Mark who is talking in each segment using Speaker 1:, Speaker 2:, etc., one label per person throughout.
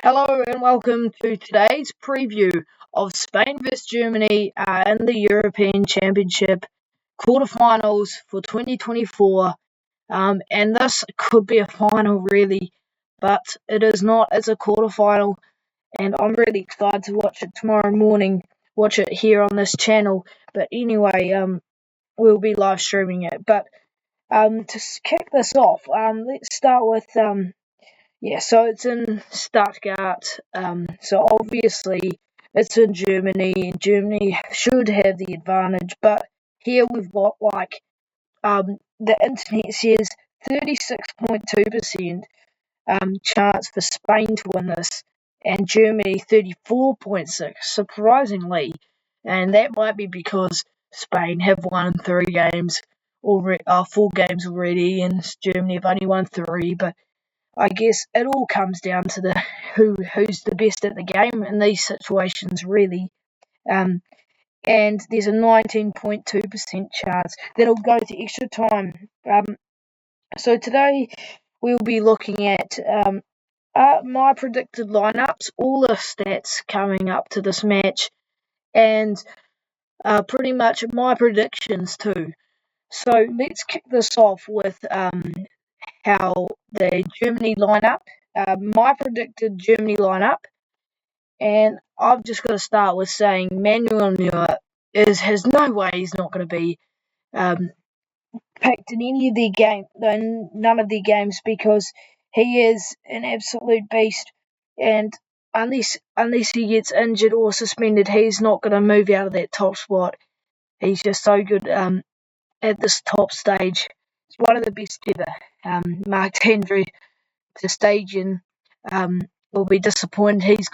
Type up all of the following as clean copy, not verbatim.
Speaker 1: Hello and welcome to today's preview of Spain vs Germany in the European Championship quarterfinals for 2024. And this could be a final, really, but it is not. It's a quarterfinal, and I'm really excited to watch it tomorrow morning. Watch it here on this channel. But anyway, we'll be live streaming it. But to kick this off, let's start with so it's in Stuttgart. So obviously it's in Germany, and Germany should have the advantage. But here we've got the internet says 36.2% chance for Spain to win this, and Germany 34.6%, surprisingly. And that might be because Spain have won 3 games already, 4 games already, and Germany have only won 3. But I guess it all comes down to the who's the best at the game in these situations, really. And there's a 19.2% chance that it'll go to extra time. So today we'll be looking at my predicted lineups, all the stats coming up to this match, and pretty much my predictions too. So let's kick this off with how the Germany lineup, my predicted Germany lineup, and I've just got to start with saying Manuel Neuer has no way he's not going to be picked in any of their none of their games, because he is an absolute beast, and unless he gets injured or suspended, he's not going to move out of that top spot. He's just so good at this top stage. He's one of the best ever. Mark Andrew to Stadion will be disappointed he's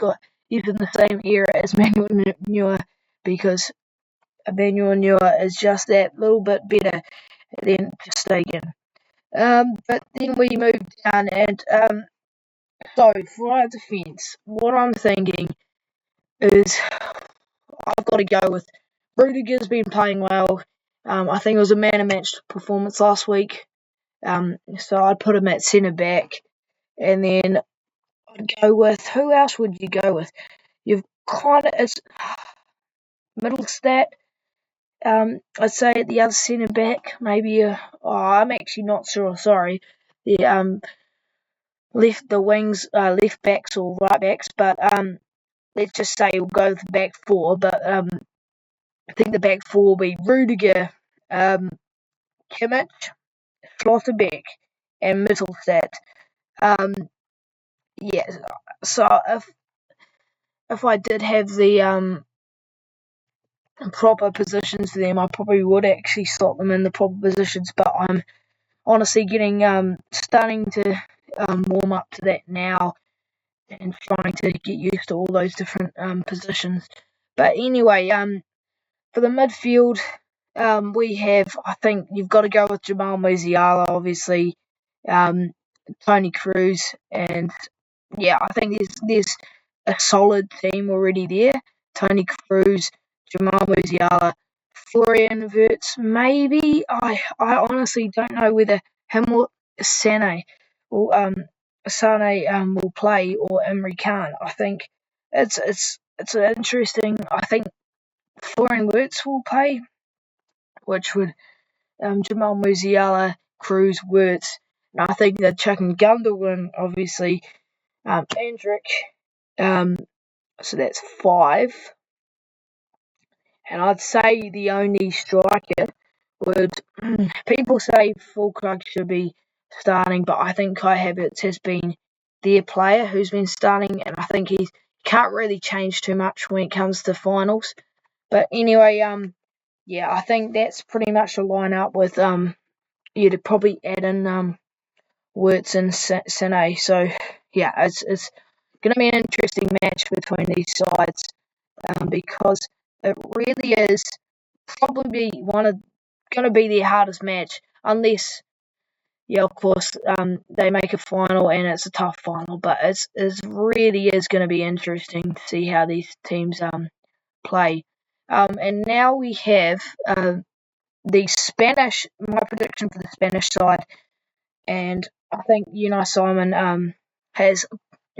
Speaker 1: in the same era as Manuel Neuer, because Manuel Neuer is just that little bit better than Stadion. But then we move down, and so for our defence, what I'm thinking is I've got to go with Rudiger's been playing well. I think it was a man-of-match performance last week. So I'd put him at centre back, and then I'd go with, who else would you go with? You've it's middle stat. I'd say at the other centre back, maybe. I'm actually not sure. Sorry, the left backs or right backs, but let's just say we'll go with the back four. But I think the back four will be Rudiger, Kimmich, Schlotterbeck, and Mittelstadt. Yeah. So if I did have the proper positions for them, I probably would actually slot them in the proper positions. But I'm honestly starting to warm up to that now, and trying to get used to all those different positions. But anyway, for the midfield, we have, I think you've got to go with Jamal Musiala, obviously, Toni Kroos, and yeah, I think there's a solid team already there. Toni Kroos, Jamal Musiala, Florian Wirtz, maybe. I honestly don't know whether him or Sané will play, or Emre Can. I think it's interesting. I think Florian Wirtz will play, which would Jamal Musiala, Kroos, Wirtz. And I think they're chucking Gundogan, obviously, Endrick. So that's 5. And I'd say the only striker would, people say Fulkrug should be starting, but I think Kai Havertz has been their player who's been starting, and I think he can't really change too much when it comes to finals. But anyway, I think that's pretty much the lineup with you'd probably add in Wirtz and Sané. So yeah, it's going to be an interesting match between these sides, because it really is probably going to be their hardest match, unless, of course, they make a final and it's a tough final. But it really is going to be interesting to see how these teams play. And now we have my prediction for the Spanish side, and I think Simon has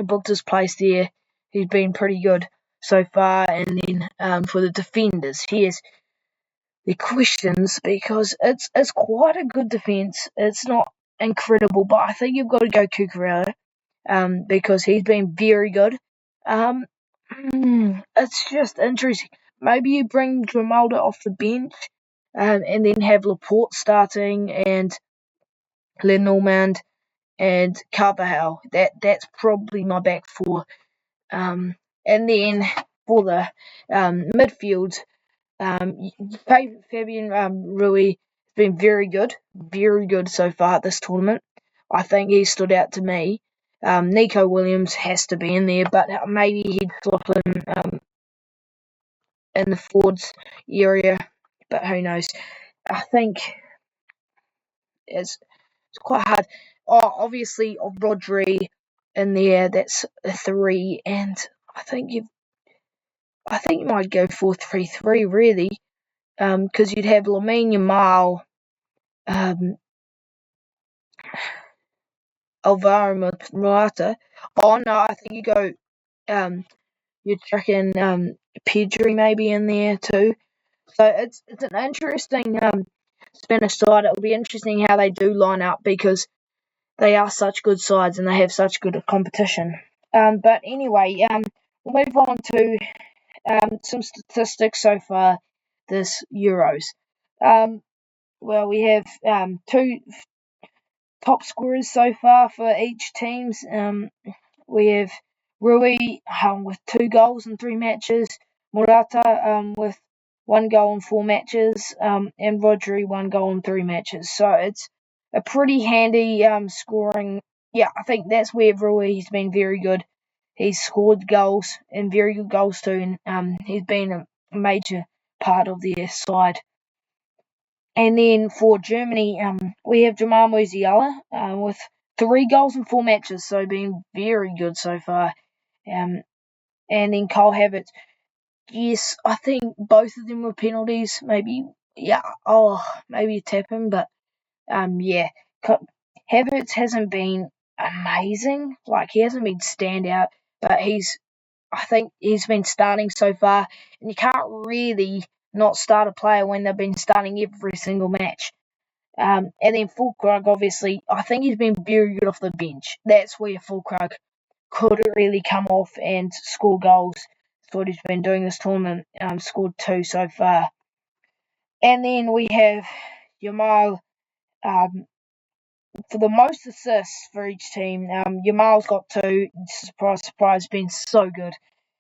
Speaker 1: booked his place there. He's been pretty good so far. And then for the defenders, here's the questions, because it's quite a good defence. It's not incredible, but I think you've got to go Cucurella, because he's been very good. It's just interesting. Maybe you bring Grimaldo off the bench, and then have Laporte starting and Lenormand and Carvajal. That's probably my back four. And then for the midfield, Fabian Rui has been very good so far this tournament. I think he stood out to me. Nico Williams has to be in there, but maybe he'd slot in the forwards area, but who knows. I think it's quite hard. Oh, obviously, Rodri in there, that's a 3, and I think you might go 4-3-3 really, because you'd have Lamine Yamal, Alvaro Morata. Oh no, I think you go. You're chucking Pedri maybe in there too. So it's an interesting Spanish side. It'll be interesting how they do line up, because they are such good sides and they have such good competition. But anyway, we'll move on to some statistics so far this Euros. Well, we have 2 top scorers so far for each teams. We have Rui with 2 goals in 3 matches, Morata with 1 goal in 4 matches, and Rodri 1 goal in 3 matches. So it's a pretty handy scoring. Yeah, I think that's where Rui has been very good. He's scored goals, and very good goals too, and he's been a major part of their side. And then for Germany, we have Jamal Musiala with 3 goals in 4 matches, so being very good so far. And then Cole Havertz. Yes, I think both of them were penalties. Maybe, maybe a tap him, but yeah. Havertz hasn't been amazing. Like, he hasn't been standout, but I think he's been starting so far, and you can't really not start a player when they've been starting every single match. And then Fulkrug, obviously, I think he's been very good off the bench. That's where Fulkrug could really come off and score goals. That's what he's been doing this tournament. Scored 2 so far. And then we have Yamal for the most assists for each team. Yamal's got 2. Surprise, been so good.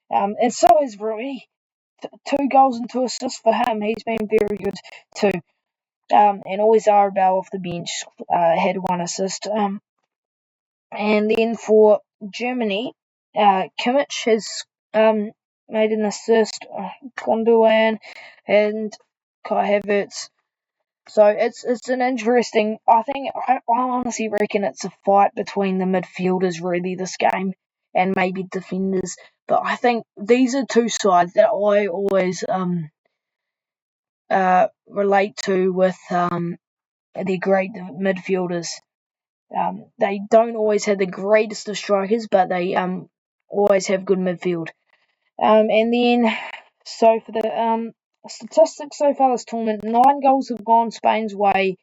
Speaker 1: And so is Rui. 2 goals and 2 assists for him. He's been very good too. And always Arabel off the bench had 1 assist. And then for Germany, Kimmich has made an assist, Gundogan and Kai Havertz. So it's an interesting. I honestly reckon it's a fight between the midfielders really this game, and maybe defenders. But I think these are 2 sides that I always relate to with the great midfielders. They don't always have the greatest of strikers, but they always have good midfield. And then, so for the statistics so far this tournament, 9 goals have gone Spain's way,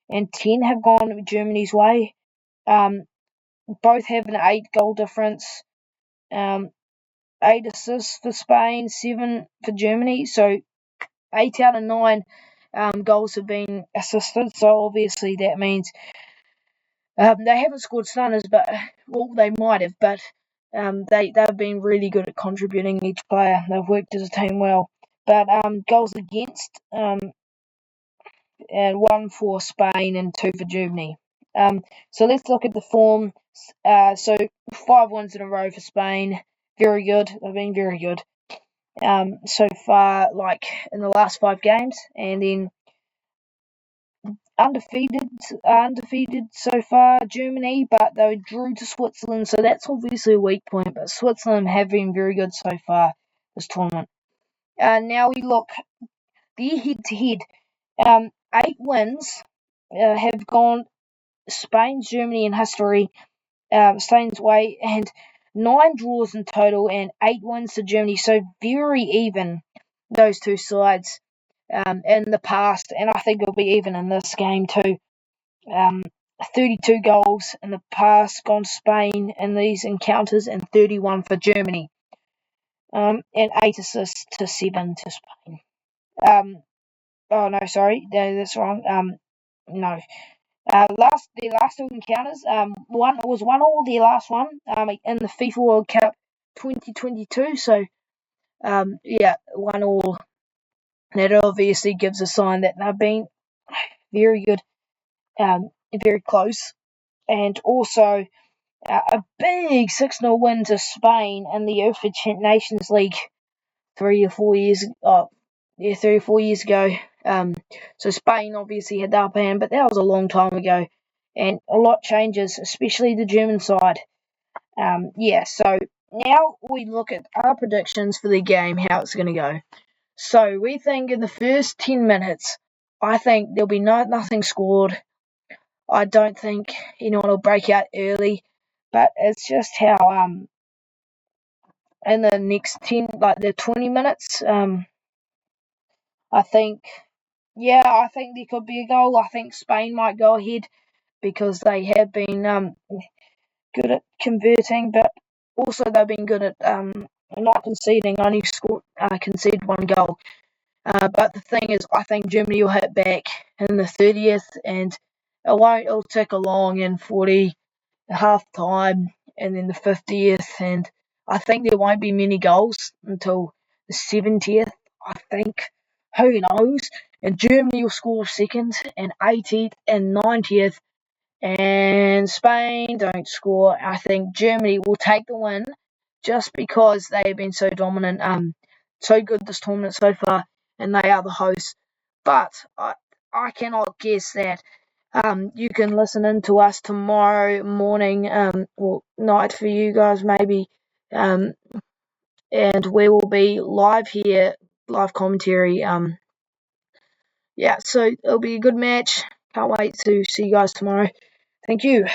Speaker 1: and 10 have gone Germany's way. Both have an 8-goal difference. 8 assists for Spain, 7 for Germany. So 8 out of 9 goals have been assisted. So obviously that means they haven't scored stunners, but they might have. But they've been really good at contributing each player. They've worked as a team well. But goals against, and 1 for Spain and 2 for Germany. So let's look at the form. So 5 wins in a row for Spain. Very good. They've been very good so far, like in the last 5 games, and then undefeated so far, Germany, but they drew to Switzerland, so that's obviously a weak point. But Switzerland have been very good so far this tournament. Now we look the head-to-head. 8 wins have gone Spain, Germany in history, Spain's way, and 9 draws in total and 8 wins to Germany. So very even, those two sides in the past, and I think it'll be even in this game too. 32 goals in the past gone to Spain in these encounters, and 31 for Germany. And 8 assists to 7 to Spain. Oh no, sorry, that's wrong. No. The last two encounters, one was 1-1, the last one, in the FIFA World Cup 2022. So, yeah, 1-1. That obviously gives a sign that they've been very good, very close, and also a big 6-0 win to Spain in the UEFA Nations League 3 or 4 years. 3 or 4 years ago. So Spain obviously had the upper hand, but that was a long time ago, and a lot changes, especially the German side. So now we look at our predictions for the game, how it's going to go. So we think in the first 10 minutes, I think there'll be nothing scored. I don't think anyone will break out early, but it's just how in the next 10, like the 20 minutes, I think there could be a goal. I think Spain might go ahead because they have been good at converting, but also they've been good at not conceding. Only conceded one goal. But the thing is, I think Germany will hit back in the 30th, and it'll take along in 40 half time, and then the 50th, and I think there won't be many goals until the 70th. I think. Who knows? And Germany will score second, and 80th and 90th, and Spain don't score. I think Germany will take the win just because they've been so dominant, so good this tournament so far, and they are the hosts. But I cannot guess that. You can listen in to us tomorrow morning, or night for you guys maybe, and we will be live here, live commentary. So it'll be a good match. Can't wait to see you guys tomorrow. Thank you.